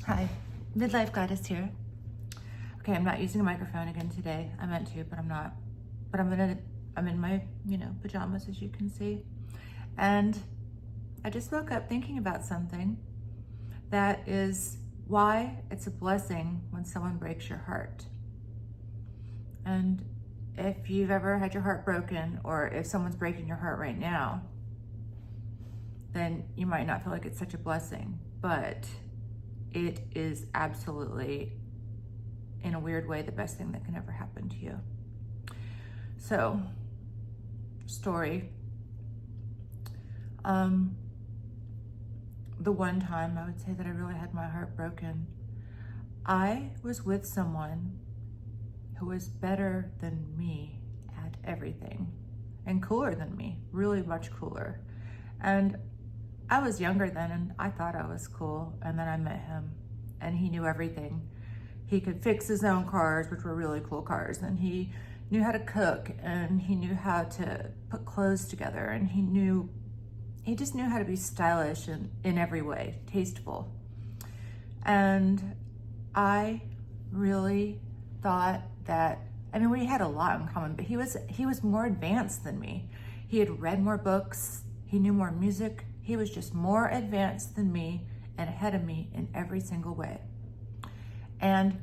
Hi, Midlife Goddess here. Okay, I'm not using a microphone again today. I meant to, but I'm not. But I'm in my, pajamas, as you can see. And I just woke up thinking about something that is why it's a blessing when someone breaks your heart. And if you've ever had your heart broken, or if someone's breaking your heart right now, then you might not feel like it's such a blessing, but it is absolutely, in a weird way, the best thing that can ever happen to you. So, story. The one time I would say that I really had my heart broken, I was with someone who was better than me at everything and cooler than me, really much cooler. And I was younger then, and I thought I was cool, and then I met him and he knew everything. He could fix his own cars, which were really cool cars, and he knew how to cook, and he knew how to put clothes together, and he just knew how to be stylish and in every way, tasteful. And I really thought that, we had a lot in common, but he was more advanced than me. He had read more books, he knew more music, he was just more advanced than me and ahead of me in every single way. And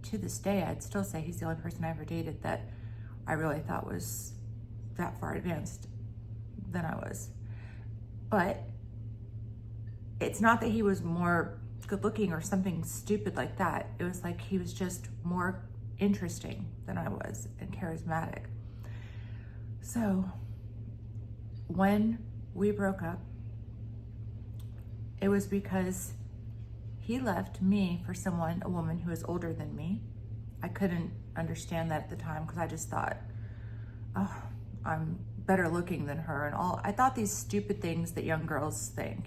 to this day, I'd still say he's the only person I ever dated that I really thought was that far advanced than I was. But it's not that he was more good looking or something stupid like that. It was like he was just more interesting than I was and charismatic. So when we broke up, it was because he left me for a woman who was older than me. I couldn't understand that at the time because I just thought, oh, I'm better looking than her and all. I thought these stupid things that young girls think,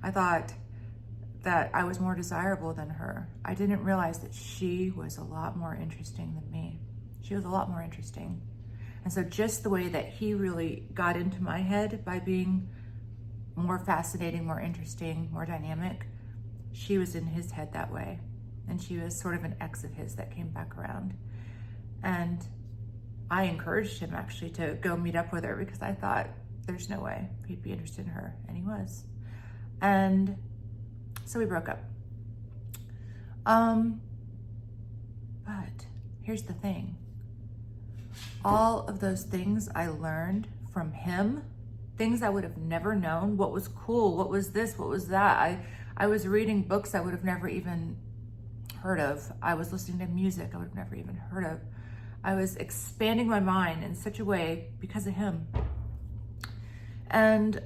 I thought that I was more desirable than her. I didn't realize that she was a lot more interesting than me. She was a lot more interesting. And so just the way that he really got into my head by being more fascinating, more interesting, more dynamic, she was in his head that way. And she was sort of an ex of his that came back around. And I encouraged him actually to go meet up with her because I thought there's no way he'd be interested in her, and he was. And so we broke up. But here's the thing. All of those things I learned from him, things I would have never known, what was cool, what was this, what was that. I was reading books I would have never even heard of. I was listening to music I would have never even heard of. I was expanding my mind in such a way because of him. And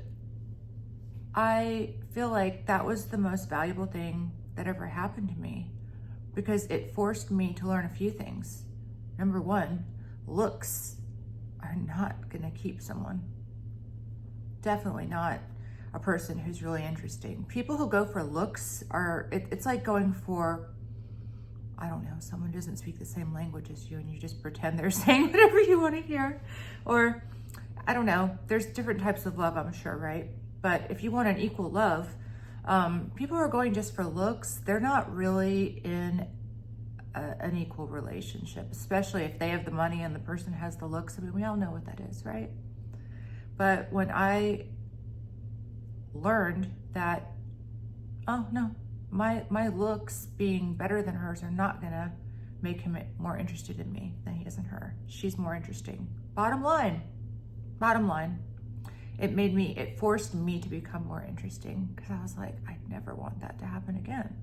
I feel like that was the most valuable thing that ever happened to me because it forced me to learn a few things. Number one, looks are not gonna keep someone. Definitely not a person who's really interesting. People who go for looks it's like going for, I don't know, someone doesn't speak the same language as you and you just pretend they're saying whatever you want to hear. Or, I don't know, there's different types of love, I'm sure, right? But if you want an equal love, people who are going just for looks, they're not really in an equal relationship, especially if they have the money and the person has the looks. We all know what that is, right? But when I learned that, oh no, my looks being better than hers are not gonna make him more interested in me than he is in her. She's more interesting. Bottom line, it forced me to become more interesting because I was like, I never want that to happen again.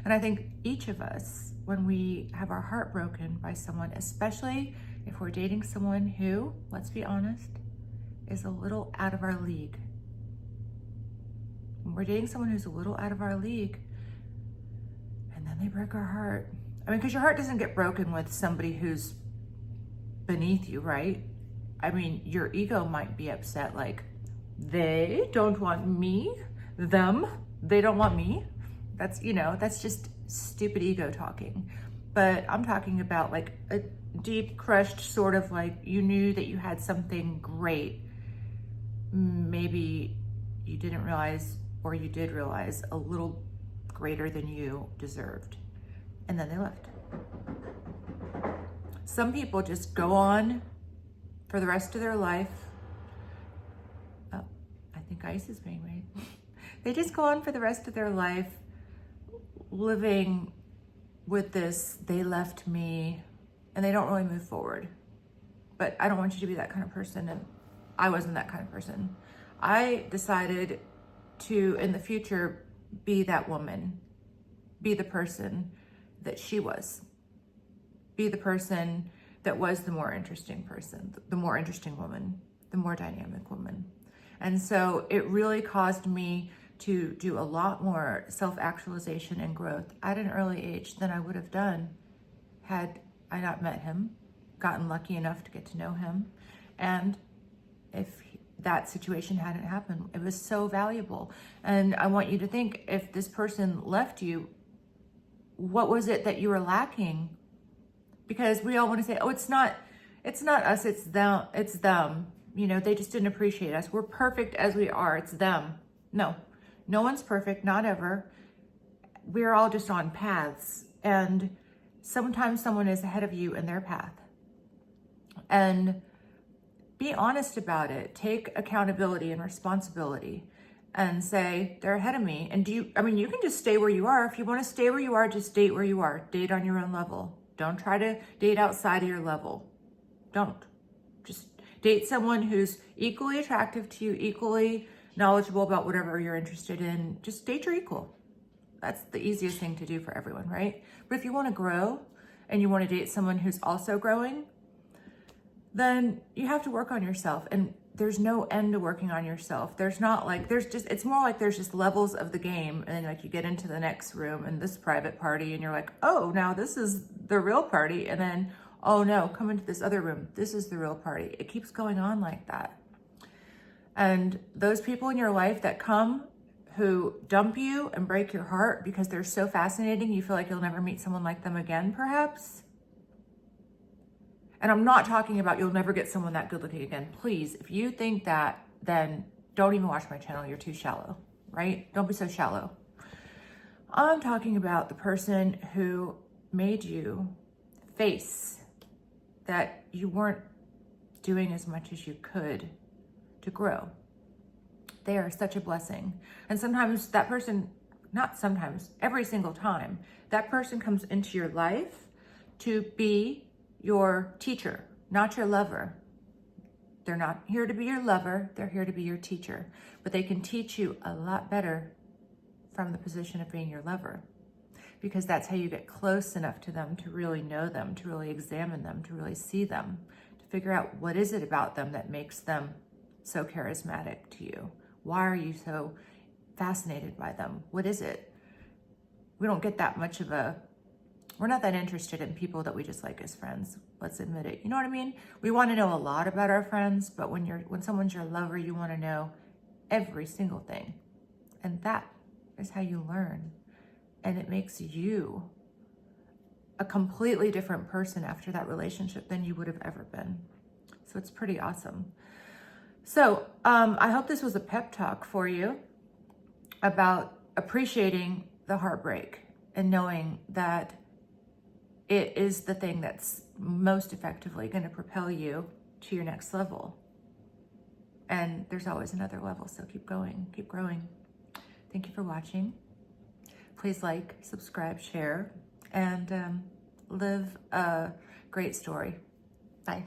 And I think each of us, when we have our heart broken by someone, especially if we're dating someone who, let's be honest, is a little out of our league. When we're dating someone who's a little out of our league, and then they break our heart. Because your heart doesn't get broken with somebody who's beneath you, right? Your ego might be upset, like, they don't want me, they don't want me. That's just stupid ego talking. But I'm talking about like a deep crushed sort of like you knew that you had something great. Maybe you didn't realize or you did realize a little greater than you deserved. And then they left. Some people just go on for the rest of their life. Oh, I think ice is being made. They just go on for the rest of their life living with this, they left me, and they don't really move forward. But I don't want you to be that kind of person, and I wasn't that kind of person. I decided to, in the future, be that woman, be the person that she was, be the person that was the more interesting person, the more interesting woman, the more dynamic woman. And so it really caused me to do a lot more self-actualization and growth at an early age than I would have done had I not met him, gotten lucky enough to get to know him. And if that situation hadn't happened, it was so valuable. And I want you to think, if this person left you, what was it that you were lacking? Because we all want to say, oh, it's not us, it's them. You know, they just didn't appreciate us. We're perfect as we are, it's them. No, no one's perfect, not ever. We're all just on paths. And sometimes someone is ahead of you in their path. And be honest about it. Take accountability and responsibility and say, they're ahead of me. And you can just stay where you are. If you want to stay where you are, just date where you are. Date on your own level. Don't try to date outside of your level. Don't. Just date someone who's equally attractive to you, equally knowledgeable about whatever you're interested in. Just date your equal. That's the easiest thing to do for everyone, right? But if you want to grow and you want to date someone who's also growing, then you have to work on yourself. And there's no end to working on yourself. It's more like there's just levels of the game. And then like you get into the next room and this private party and you're like, oh, now this is the real party. And then, oh no, come into this other room. This is the real party. It keeps going on like that. And those people in your life that come who dump you and break your heart because they're so fascinating, you feel like you'll never meet someone like them again, perhaps. And I'm not talking about you'll never get someone that good looking again. Please, if you think that, then don't even watch my channel. You're too shallow, right? Don't be so shallow. I'm talking about the person who made you face that you weren't doing as much as you could to grow. They are such a blessing. And sometimes that person, not sometimes, every single time, that person comes into your life to be your teacher, not your lover. They're not here to be your lover, they're here to be your teacher. But they can teach you a lot better from the position of being your lover, because that's how you get close enough to them to really know them, to really examine them, to really see them, to figure out what is it about them that makes them so charismatic to you. Why are you so fascinated by them? What is it? We don't get that much of we're not that interested in people that we just like as friends. Let's admit it. You know what I mean? We want to know a lot about our friends, but when someone's your lover, you want to know every single thing. And that is how you learn. And it makes you a completely different person after that relationship than you would have ever been. So it's pretty awesome. So I hope this was a pep talk for you about appreciating the heartbreak and knowing that it is the thing that's most effectively going to propel you to your next level. And there's always another level, so keep going, keep growing. Thank you for watching. Please like, subscribe, share, and live a great story. Bye.